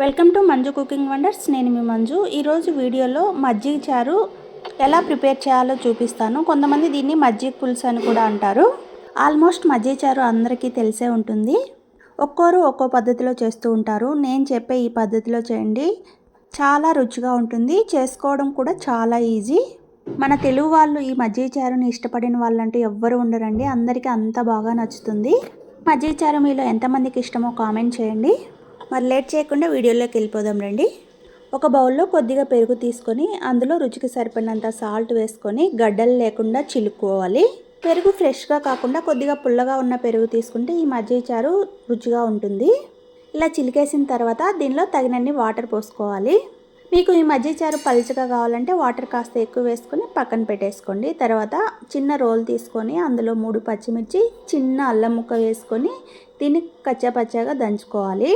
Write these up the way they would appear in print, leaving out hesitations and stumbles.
Welcome to Manju cooking wonders. నేను మీ మంజు. ఈరోజు వీడియోలో మజ్జిగ చారు ఎలా ప్రిపేర్ చేయాలో చూపిస్తాను. కొంతమంది దీన్ని మజ్జిగ పులుసు అని కూడా అంటారు. ఆల్మోస్ట్ మజ్జిగ చారు అందరికీ తెలిసే ఉంటుంది. ఒక్కోరు ఒక్కో పద్ధతిలో చేస్తూ ఉంటారు. నేను చెప్పే ఈ పద్ధతిలో చేయండి, చాలా రుచిగా ఉంటుంది. చేసుకోవడం కూడా చాలా ఈజీ. మన తెలుగు వాళ్ళు ఈ మజ్జిగ చారుని ఇష్టపడిన వాళ్ళంటూ ఎవ్వరు ఉండరండి. అందరికీ అంత బాగా నచ్చుతుంది. మజ్జిగ చారు మీలో ఎంతమందికి ఇష్టమో కామెంట్ చేయండి. మరి లేట్ చేయకుండా వీడియోలోకి వెళ్ళిపోదాం రండి. ఒక బౌల్లో కొద్దిగా పెరుగు తీసుకొని అందులో రుచికి సరిపడినంత సాల్ట్ వేసుకొని గడ్డలు లేకుండా చిలుక్కోవాలి. పెరుగు ఫ్రెష్గా కాకుండా కొద్దిగా పుల్లగా ఉన్న పెరుగు తీసుకుంటే ఈ మజ్జిగ చారు రుచిగా ఉంటుంది. ఇలా చిలికేసిన తర్వాత దీనిలో తగినన్ని వాటర్ పోసుకోవాలి. మీకు ఈ మజ్జిగ చారు పలుచగా కావాలంటే వాటర్ కాస్త ఎక్కువ వేసుకొని పక్కన పెట్టేసుకోండి. తర్వాత చిన్న రోల్ తీసుకొని అందులో 3 పచ్చిమిర్చి, చిన్న అల్లం ముక్క వేసుకొని దీన్ని కచ్చాపచ్చాగా దంచుకోవాలి.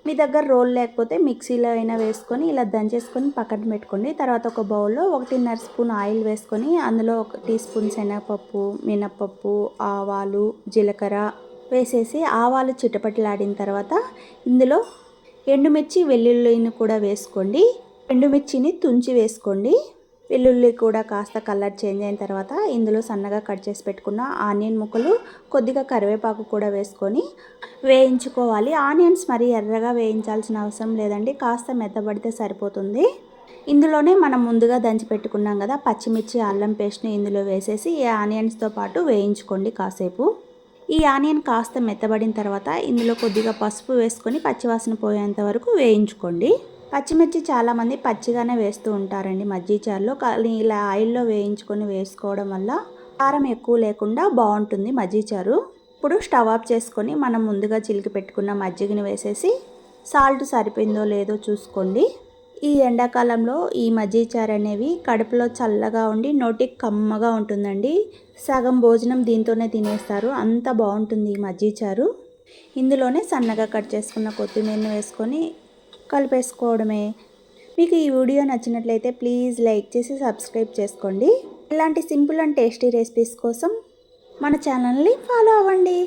మీ దగ్గర రోల్ లేకపోతే మిక్సీలో అయినా వేసుకొని ఇలా దంచేసుకొని పక్కన పెట్టుకోండి. తర్వాత ఒక బౌల్లో 1.5 స్పూన్ ఆయిల్ వేసుకొని అందులో 1 టీ స్పూన్ శనగపప్పు, మినప్పప్పు, ఆవాలు, జీలకర్ర వేసేసి ఆవాలు చిటపటలాడిన తర్వాత ఇందులో ఎండుమిర్చి, వెల్లుల్లిని కూడా వేసుకోండి. ఎండుమిర్చిని తుంచి వేసుకోండి. వెల్లుల్లి కూడా కాస్త కలర్ చేంజ్ అయిన తర్వాత ఇందులో సన్నగా కట్ చేసి పెట్టుకున్న ఆనియన్ ముక్కలు, కొద్దిగా కరివేపాకు కూడా వేసుకొని వేయించుకోవాలి. ఆనియన్స్ మరీ ఎర్రగా వేయించాల్సిన అవసరం లేదండి, కాస్త మెత్తబడితే సరిపోతుంది. ఇందులోనే మనం ముందుగా దంచి పెట్టుకున్నాం కదా పచ్చిమిర్చి, అల్లం పేస్ట్ని ఇందులో వేసేసి ఈ ఆనియన్స్తో పాటు వేయించుకోండి కాసేపు. ఈ ఆనియన్ కాస్త మెత్తబడిన తర్వాత ఇందులో కొద్దిగా పసుపు వేసుకొని పచ్చివాసన పోయేంత వరకు వేయించుకోండి. పచ్చిమిర్చి చాలామంది పచ్చిగానే వేస్తూ ఉంటారండి మజ్జిగ చారులో, కానీ ఇలా ఆయిల్లో వేయించుకొని వేసుకోవడం వల్ల కారం ఎక్కువ లేకుండా బాగుంటుంది మజ్జిగ చారు. ఇప్పుడు స్టవ్ ఆఫ్ చేసుకొని మనం ముందుగా చిలికి పెట్టుకున్న మజ్జిగని వేసేసి సాల్ట్ సరిపోయిందో లేదో చూసుకోండి. ఈ ఎండాకాలంలో ఈ మజ్జిగ చారు అనేవి కడుపులో చల్లగా ఉండి నోటికి కమ్మగా ఉంటుందండి. సగం భోజనం దీంతోనే తినేస్తారు, అంత బాగుంటుంది ఈ మజ్జిగ చారు. ఇందులోనే సన్నగా కట్ చేసుకున్న కొత్తిమీరని వేసుకొని కలిపేసుకోవడమే. మీకు ఈ వీడియో నచ్చినట్లయితే ప్లీజ్ లైక్ చేసి సబ్స్క్రైబ్ చేసుకోండి. ఇలాంటి సింపుల్ అండ్ టేస్టీ రెసిపీస్ కోసం మన ఛానల్ని ఫాలో అవ్వండి.